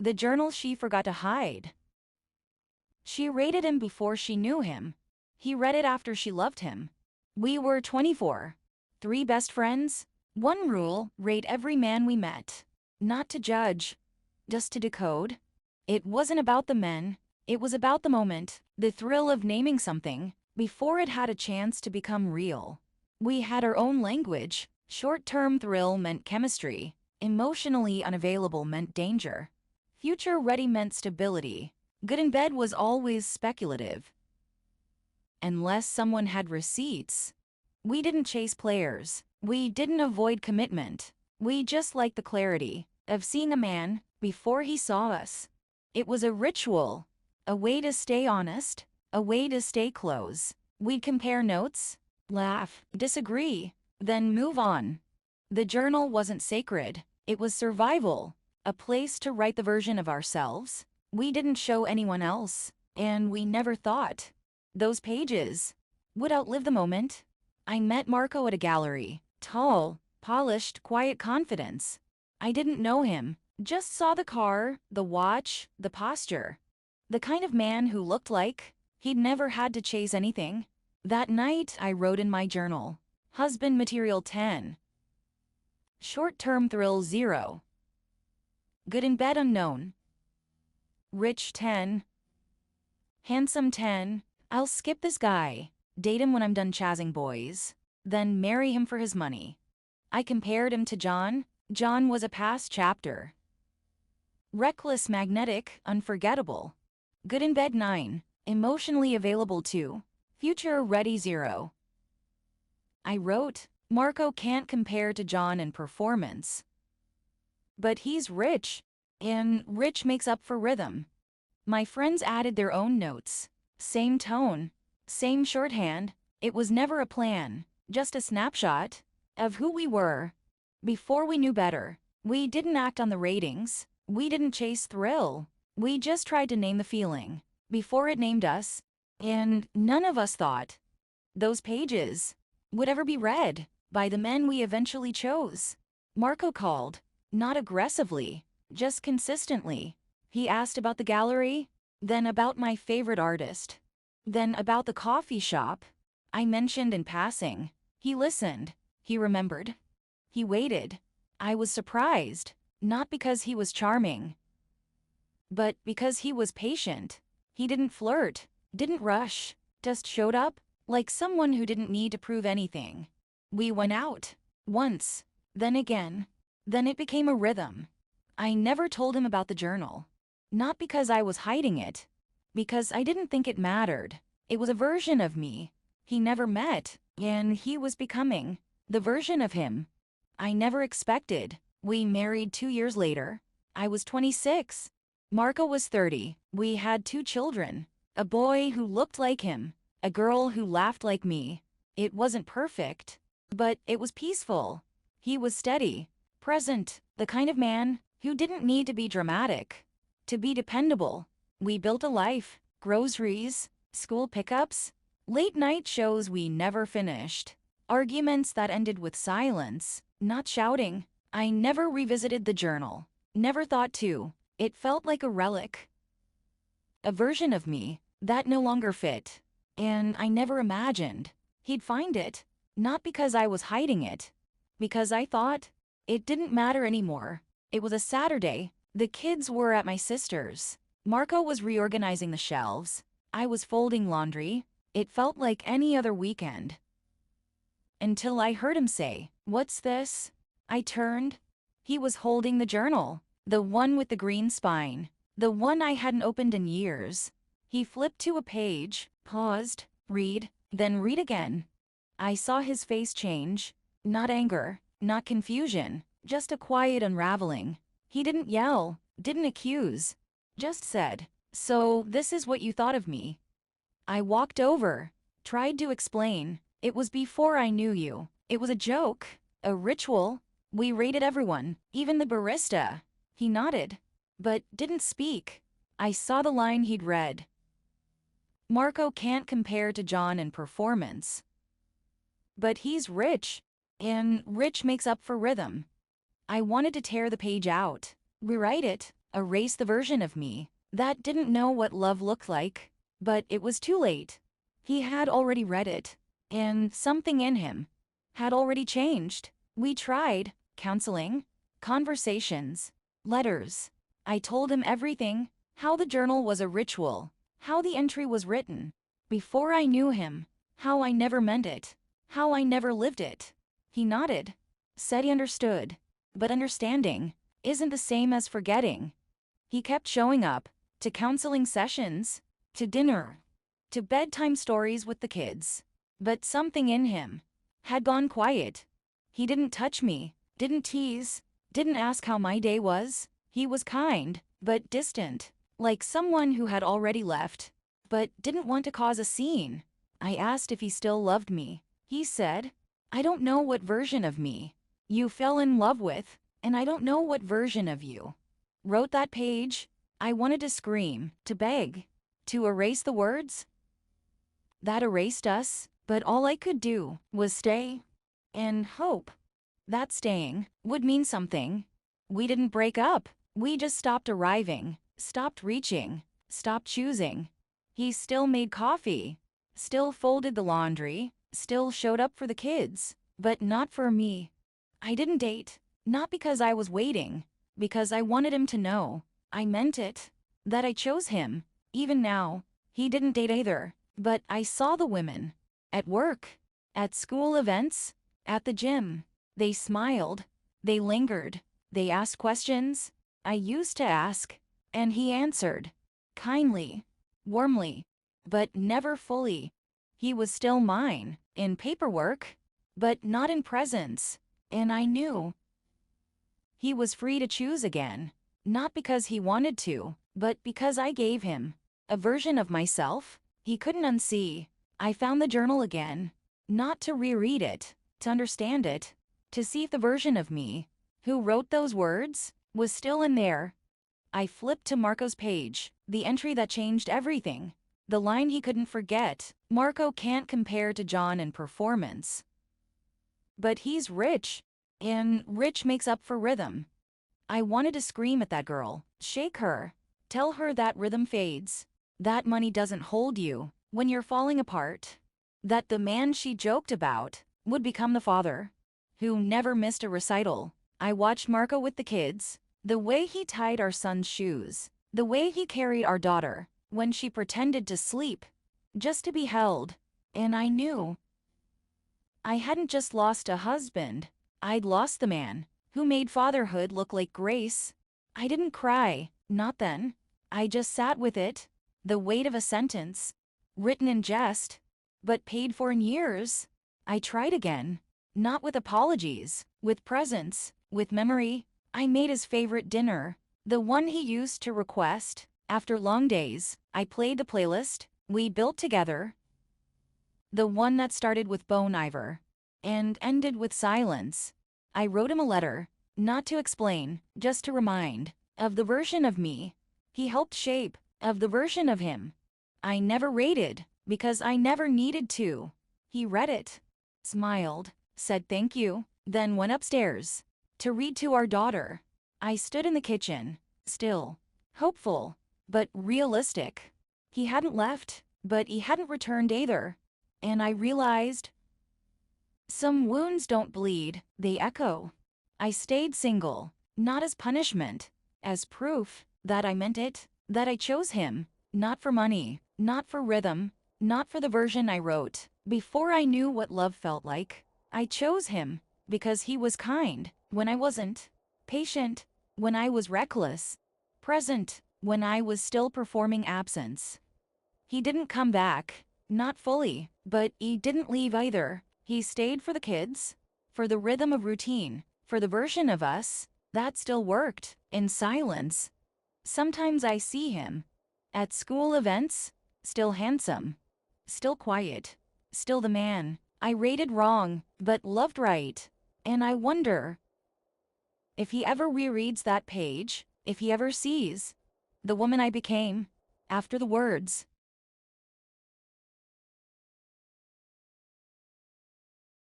The journal she forgot to hide. She rated him before she knew him. He read it after she loved him. We were 24. 3 best friends. 1 rule, rate every man we met. Not to judge, just to decode. It wasn't about the men, it was about the moment, the thrill of naming something, before it had a chance to become real. We had our own language. Short-term thrill meant chemistry. Emotionally unavailable meant danger. Future-ready meant stability. Good in bed was always speculative. Unless someone had receipts. We didn't chase players. We didn't avoid commitment. We just liked the clarity of seeing a man before he saw us. It was a ritual, a way to stay honest, a way to stay close. We'd compare notes, laugh, disagree, then move on. The journal wasn't sacred. It was survival, a place to write the version of ourselves we didn't show anyone else, and we never thought those pages would outlive the moment. I met Marco at a gallery. Tall, polished, quiet confidence. I didn't know him, just saw the car, the watch, the posture. The kind of man who looked like he'd never had to chase anything. That night, I wrote in my journal, husband material 10. Short-term thrill 0. Good in bed unknown. Rich 10. Handsome 10. I'll skip this guy. Date him when I'm done chasing boys. Then marry him for his money. I compared him to John. John was a past chapter. Reckless, magnetic, unforgettable. Good in bed 9. Emotionally available 2. Future ready 0. I wrote, Marco can't compare to John in performance. But he's rich, and rich makes up for rhythm. My friends added their own notes. Same tone, same shorthand. It was never a plan, just a snapshot of who we were. Before we knew better, we didn't act on the ratings. We didn't chase thrill. We just tried to name the feeling before it named us. And none of us thought those pages would ever be read by the men we eventually chose. Marco called, not aggressively, just consistently. He asked about the gallery, then about my favorite artist, then about the coffee shop I mentioned in passing. He listened. He remembered. He waited. I was surprised, not because he was charming, but because he was patient. He didn't flirt, didn't rush, just showed up like someone who didn't need to prove anything. We went out once, then again. Then it became a rhythm. I never told him about the journal. Not because I was hiding it, because I didn't think it mattered. It was a version of me he never met, and he was becoming the version of him I never expected. We married 2 years later. I was 26. Marco was 30. We had 2 children, a boy who looked like him, a girl who laughed like me. It wasn't perfect, but it was peaceful. He was steady, present, the kind of man who didn't need to be dramatic to be dependable. We built a life, groceries, school pickups, late night shows we never finished, arguments that ended with silence, not shouting. I never revisited the journal, never thought to. It felt like a relic, a version of me that no longer fit. And I never imagined he'd find it, not because I was hiding it, because I thought it didn't matter anymore. It was a Saturday. The kids were at my sister's. Marco was reorganizing the shelves. I was folding laundry. It felt like any other weekend. Until I heard him say, "What's this?" I turned. He was holding the journal, the one with the green spine, the one I hadn't opened in years. He flipped to a page, paused, read, then read again. I saw his face change. Not anger, not confusion, just a quiet unraveling. He didn't yell, didn't accuse, just said, "So this is what you thought of me." I walked over, tried to explain. It was before I knew you. It was a joke, a ritual. We rated everyone, even the barista. He nodded, but didn't speak. I saw the line he'd read. Marco can't compare to John in performance. But he's rich, and rich makes up for rhythm. I wanted to tear the page out, rewrite it, Erase the version of me that didn't know what love looked like. But it was too late. He had already read it, and something in him had already changed. We tried counseling, conversations, letters. I told him everything, how the journal was a ritual, how the entry was written. Before I knew him, how I never meant it, how I never lived it. He nodded, said he understood, but understanding isn't the same as forgetting. He kept showing up to counseling sessions, to dinner, to bedtime stories with the kids. But something in him had gone quiet. He didn't touch me, didn't tease, didn't ask how my day was. He was kind, but distant, like someone who had already left, but didn't want to cause a scene. I asked if he still loved me. He said, I don't know what version of me you fell in love with, and I don't know what version of you wrote that page. I wanted to scream, to beg, to erase the words that erased us, but all I could do was stay and hope that staying would mean something. We didn't break up. We just stopped arriving, stopped reaching, stopped choosing. He still made coffee, still folded the laundry, still showed up for the kids, but not for me. I didn't date, not because I was waiting, because I wanted him to know. I meant it, that I chose him. Even now, he didn't date either, but I saw the women. At work, at school events, at the gym. They smiled, they lingered, they asked questions I used to ask, and he answered. Kindly, warmly, but never fully. He was still mine, in paperwork, but not in presence, and I knew he was free to choose again, not because he wanted to, but because I gave him a version of myself he couldn't unsee. I found the journal again, not to reread it, to understand it, to see if the version of me who wrote those words was still in there. I flipped to Marco's page, the entry that changed everything. The line he couldn't forget. Marco can't compare to John in performance, but he's rich, and rich makes up for rhythm. I wanted to scream at that girl, shake her, tell her that rhythm fades, that money doesn't hold you when you're falling apart, that the man she joked about would become the father who never missed a recital. I watched Marco with the kids, the way he tied our son's shoes, the way he carried our daughter when she pretended to sleep, just to be held, and I knew I hadn't just lost a husband, I'd lost the man who made fatherhood look like grace. I didn't cry, not then. I just sat with it, the weight of a sentence, written in jest, but paid for in years. I tried again, not with apologies, with presence, with memory. I made his favorite dinner, the one he used to request. After long days, I played the playlist we built together, the one that started with Bon Iver and ended with silence. I wrote him a letter, not to explain, just to remind, of the version of me he helped shape, of the version of him I never rated, because I never needed to. He read it, smiled, said thank you, then went upstairs to read to our daughter. I stood in the kitchen, still, hopeful, but realistic. He hadn't left, but he hadn't returned either. And I realized some wounds don't bleed, they echo. I stayed single, not as punishment, as proof that I meant it, that I chose him, not for money, not for rhythm, not for the version I wrote. Before I knew what love felt like, I chose him because he was kind when I wasn't, patient when I was reckless, present when I was still performing absence. He didn't come back, not fully, but he didn't leave either. He stayed for the kids, for the rhythm of routine, for the version of us that still worked, in silence. Sometimes I see him at school events, still handsome, still quiet, still the man I rated wrong, but loved right. And I wonder if he ever rereads that page, if he ever sees the woman I became after the words